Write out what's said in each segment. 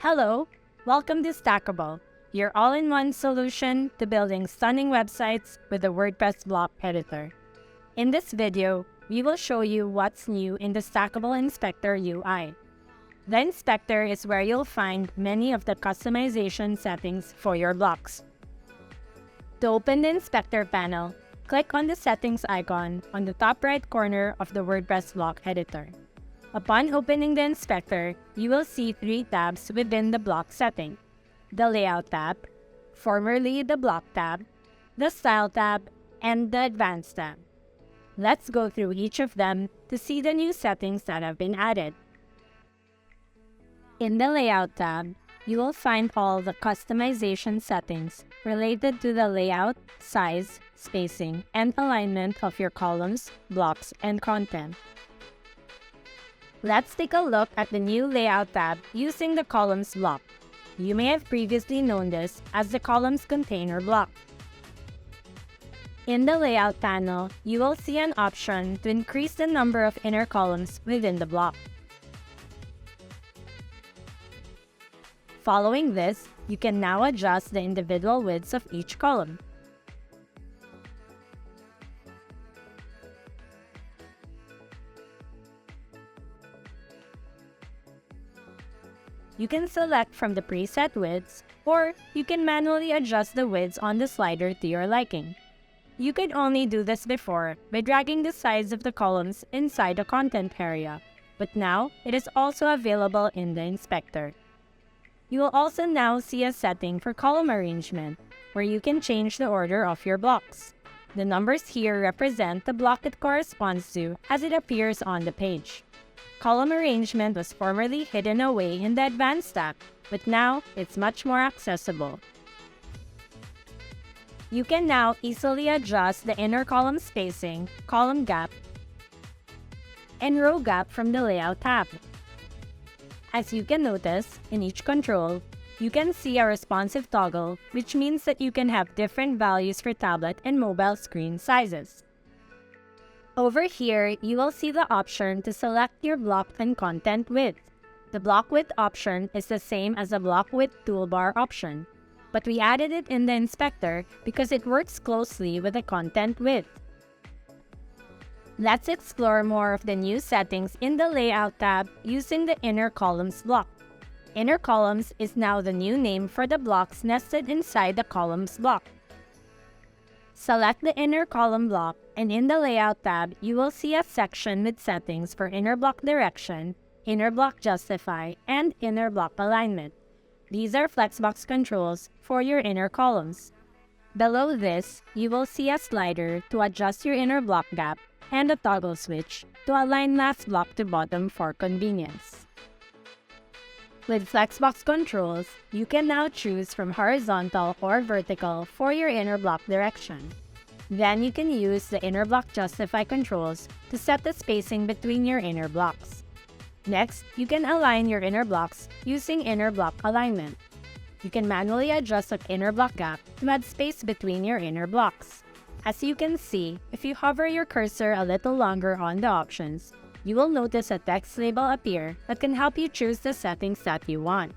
Hello, welcome to Stackable, your all-in-one solution to building stunning websites with the WordPress block editor. In this video, we will show you what's new in the Stackable Inspector UI. The inspector is where you'll find many of the customization settings for your blocks. To open the inspector panel, click on the settings icon on the top right corner of the WordPress block editor. Upon opening the inspector, you will see three tabs within the block setting: the Layout tab, formerly the Block tab, the Style tab, and the Advanced tab. Let's go through each of them to see the new settings that have been added. In the Layout tab, you will find all the customization settings related to the layout, size, spacing, and alignment of your columns, blocks, and content. Let's take a look at the new Layout tab using the Columns block. You may have previously known this as the Columns container block. In the Layout panel, you will see an option to increase the number of inner columns within the block. Following this, you can now adjust the individual widths of each column. You can select from the preset widths, or you can manually adjust the widths on the slider to your liking. You could only do this before by dragging the size of the columns inside the content area, but now it is also available in the inspector. You will also now see a setting for column arrangement, where you can change the order of your blocks. The numbers here represent the block it corresponds to as it appears on the page. Column arrangement was formerly hidden away in the Advanced tab, but now it's much more accessible. You can now easily adjust the inner column spacing, column gap, and row gap from the Layout tab. As you can notice, in each control, you can see a responsive toggle, which means that you can have different values for tablet and mobile screen sizes. Over here, you will see the option to select your block and content width. The block width option is the same as the block width toolbar option, but we added it in the inspector because it works closely with the content width. Let's explore more of the new settings in the Layout tab using the Inner Columns block. Inner Columns is now the new name for the blocks nested inside the Columns block. Select the Inner Column block, and in the Layout tab, you will see a section with settings for Inner Block Direction, Inner Block Justify, and Inner Block Alignment. These are flexbox controls for your inner columns. Below this, you will see a slider to adjust your inner block gap and a toggle switch to align last block to bottom for convenience. With flexbox controls, you can now choose from horizontal or vertical for your inner block direction. Then you can use the Inner Block Justify controls to set the spacing between your inner blocks. Next, you can align your inner blocks using Inner Block Alignment. You can manually adjust the inner block gap to add space between your inner blocks. As you can see, if you hover your cursor a little longer on the options, you will notice a text label appear that can help you choose the settings that you want.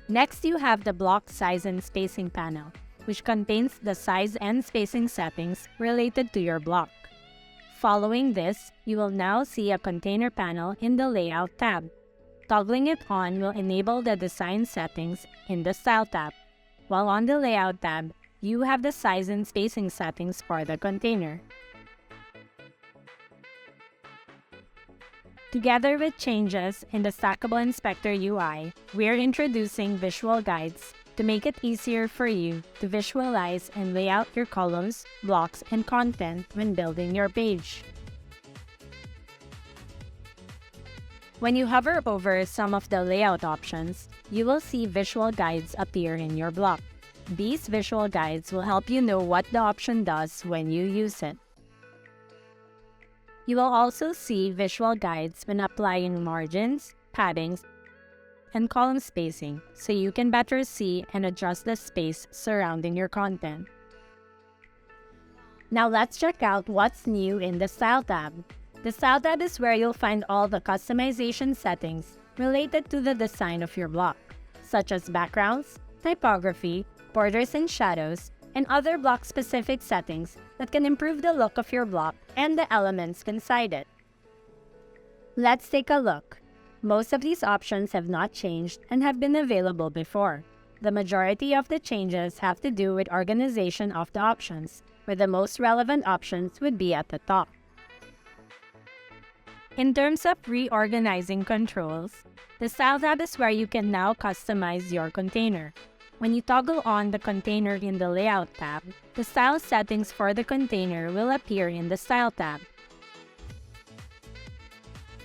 Next, you have the Block Size and Spacing panel, which contains the size and spacing settings related to your block. Following this, you will now see a container panel in the Layout tab. Toggling it on will enable the design settings in the Style tab, while on the Layout tab, you have the size and spacing settings for the container. Together with changes in the Stackable Inspector UI, we're introducing visual guides to make it easier for you to visualize and lay out your columns, blocks, and content when building your page. When you hover over some of the layout options, you will see visual guides appear in your block. These visual guides will help you know what the option does when you use it. You will also see visual guides when applying margins, paddings, and column spacing, so you can better see and adjust the space surrounding your content. Now let's check out what's new in the Style tab. The Style tab is where you'll find all the customization settings related to the design of your block, such as backgrounds, typography, borders and shadows, and other block-specific settings that can improve the look of your block and the elements inside it. Let's take a look. Most of these options have not changed and have been available before. The majority of the changes have to do with organization of the options, where the most relevant options would be at the top. In terms of reorganizing controls, the Style tab is where you can now customize your container. When you toggle on the container in the Layout tab, the style settings for the container will appear in the Style tab.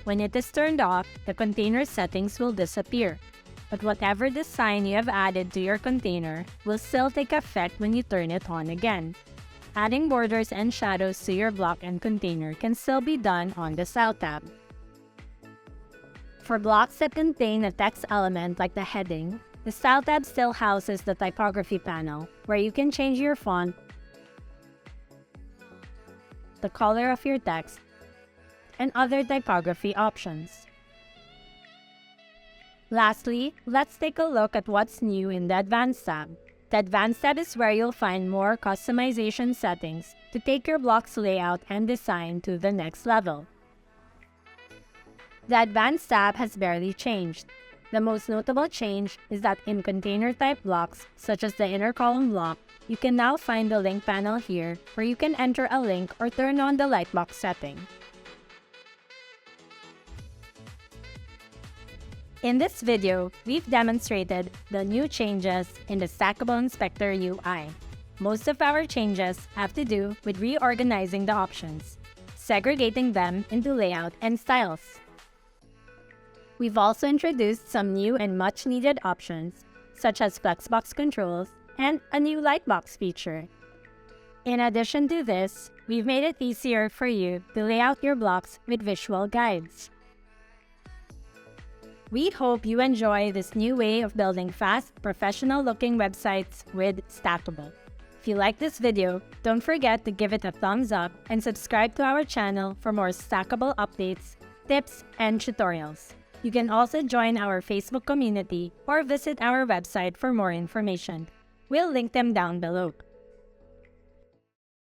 When it is turned off, the container settings will disappear, but whatever design you have added to your container will still take effect when you turn it on again. Adding borders and shadows to your block and container can still be done on the Style tab. For blocks that contain a text element like the heading, the Style tab still houses the typography panel, where you can change your font, the color of your text, and other typography options. Lastly, let's take a look at what's new in the Advanced tab. The Advanced tab is where you'll find more customization settings to take your block's layout and design to the next level. The Advanced tab has barely changed. The most notable change is that in container-type blocks, such as the inner column block, you can now find the link panel here where you can enter a link or turn on the lightbox setting. In this video, we've demonstrated the new changes in the Stackable Inspector UI. Most of our changes have to do with reorganizing the options, segregating them into layout and styles. We've also introduced some new and much-needed options, such as Flexbox controls and a new Lightbox feature. In addition to this, we've made it easier for you to lay out your blocks with visual guides. We hope you enjoy this new way of building fast, professional-looking websites with Stackable. If you like this video, don't forget to give it a thumbs up and subscribe to our channel for more Stackable updates, tips, and tutorials. You can also join our Facebook community or visit our website for more information. We'll link them down below.